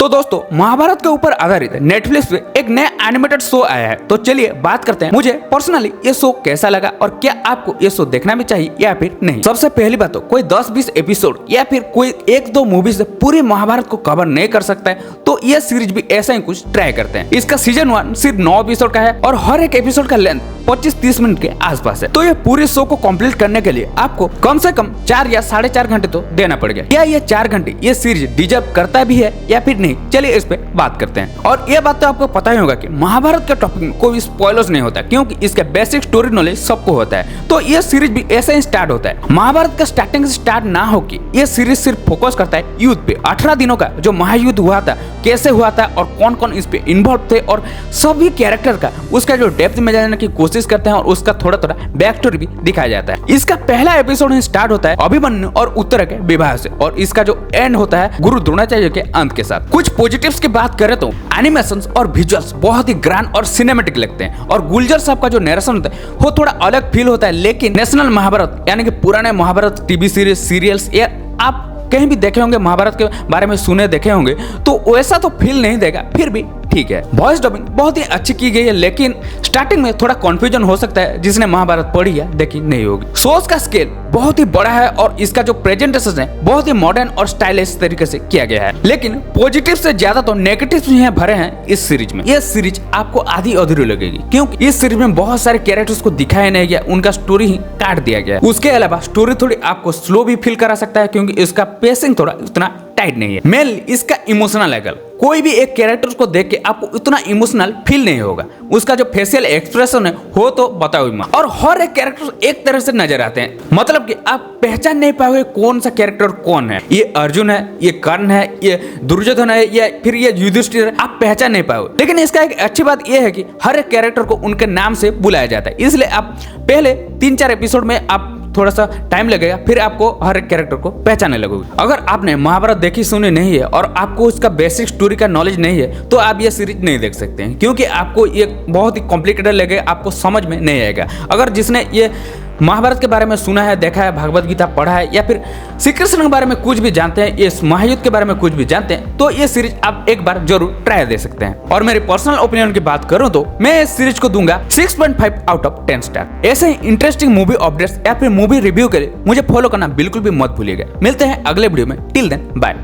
तो दोस्तों महाभारत के ऊपर आधारित नेटफ्लिक्स पे एक नया एनिमेटेड शो आया है। तो चलिए बात करते हैं मुझे पर्सनली ये शो कैसा लगा और क्या आपको ये शो देखना भी चाहिए या फिर नहीं। सबसे पहली बात तो कोई 10-20 एपिसोड या फिर कोई 1-2 मूवी से पूरी महाभारत को कवर नहीं कर सकता है, तो ये सीरीज भी ऐसा ही कुछ ट्राई करते हैं। इसका सीजन 1 सिर्फ 9 एपिसोड का है और हर एक एपिसोड का लेंथ 25-30 मिनट के आसपास है। तो ये पूरे शो को कंप्लीट करने के लिए आपको कम से कम 4 या 4.5 घंटे तो देना पड़ेगा। क्या ये 4 घंटे ये सीरीज डिजर्व करता भी है या फिर नहीं, चलिए इस पे बात करते हैं। और ये बात तो आपको पता ही होगा कि महाभारत के टॉपिक में कोई स्पॉयलर्स नहीं होता, क्योंकि इसका बेसिक स्टोरी नॉलेज सबको होता है। तो ये सीरीज भी ऐसे ही स्टार्ट होता है। महाभारत का स्टार्टिंग से स्टार्ट ना हो कि ये सीरीज सिर्फ फोकस करता है युद्ध पे। 18 दिनों का जो महायुद्ध हुआ था, कैसे हुआ था और कौन कौन इस पे इन्वॉल्व थे और सभी कैरेक्टर का उसका जो डेप्थ में जाने की कोशिश करते हैं और उसका थोड़ा थोड़ा बैक स्टोरी भी दिखाया जाता है। इसका पहला एपिसोड ही स्टार्ट होता है अभिमन्यु और उत्तरा के विवाह से और इसका जो एंड होता है गुरु द्रोणाचार्य के अंत के साथ। कुछ पॉजिटिव्स की बात करें तो एनिमेशंस और विजुअल्स बहुत ही ग्रैंड और सिनेमैटिक लगते हैं और गुलजार साहब का जो नरेशन होता है वो थोड़ा अलग फील होता है। लेकिन नेशनल महाभारत यानी कि पुराने महाभारत टीवी सीरीज सीरियल्स या आप कहीं भी देखे होंगे, महाभारत के बारे में सुने देखे होंगे, तो वैसा तो फील नहीं देगा, फिर भी ठीक है। वॉइस डबिंग बहुत ही अच्छी की गई है, लेकिन स्टार्टिंग में थोड़ा कंफ्यूजन हो सकता है जिसने महाभारत पढ़ी या देखी नहीं होगी। शोज का स्केल बहुत ही बड़ा है और इसका जो प्रेजेंटेशन है बहुत ही मॉडर्न और स्टाइलिश तरीके से किया गया है। लेकिन पॉजिटिव से ज्यादा तो नेगेटिव ही भरे हैं इस सीरीज में। यह सीरीज आपको आधी अधूरी लगेगी, क्योंकि इस सीरीज में बहुत सारे कैरेक्टर्स को दिखाया नहीं गया, उनका स्टोरी ही काट दिया गया। उसके अलावा स्टोरी थोड़ी आपको स्लो भी फील करा सकता है, क्योंकि इसका पेसिंग थोड़ा उतना टाइट नहीं है। मेनली इसका इमोशनल एंगल, कोई भी एक कैरेक्टर को देख के आपको इतना इमोशनल फील नहीं होगा। उसका जो फेशियल एक्सप्रेशन है हो तो बताओ ही मत। और हर एक कैरेक्टर एक तरह से नजर आते हैं, मतलब कि आप पहचान नहीं पाओगे कौन सा कैरेक्टर कौन है। ये अर्जुन है, ये कर्ण है, ये दुर्योधन है या फिर ये युधिष्ठिर है, आप पहचान नहीं पाओगे। लेकिन इसका एक अच्छी बात यह है कि हर एक कैरेक्टर को उनके नाम से बुलाया जाता है, इसलिए आप पहले 3-4 एपिसोड में आप थोड़ा सा टाइम लगेगा, फिर आपको हर एक कैरेक्टर को पहचानने लगोगे। अगर आपने महाभारत देखी सुनी नहीं है और आपको इसका बेसिक स्टोरी का नॉलेज नहीं है, तो आप ये सीरीज नहीं देख सकते हैं, क्योंकि आपको ये बहुत ही कॉम्प्लिकेटेड लगेगा, आपको समझ में नहीं आएगा। अगर जिसने ये महाभारत के बारे में सुना है, देखा है, भगवत गीता पढ़ा है या फिर श्री कृष्ण के बारे में कुछ भी जानते हैं, इस महायुद्ध के बारे में कुछ भी जानते हैं, तो ये सीरीज आप एक बार जरूर ट्राई दे सकते हैं। और मेरी पर्सनल ओपिनियन की बात करूं तो मैं इस सीरीज को दूंगा 6.5 आउट ऑफ 10 स्टार। ऐसे ही इंटरेस्टिंग मूवी अपडेट्स या फिर मूवी रिव्यू के लिए मुझे फॉलो करना बिल्कुल भी मत भूलिएगा। मिलते हैं अगले वीडियो में, टिल देन बाय।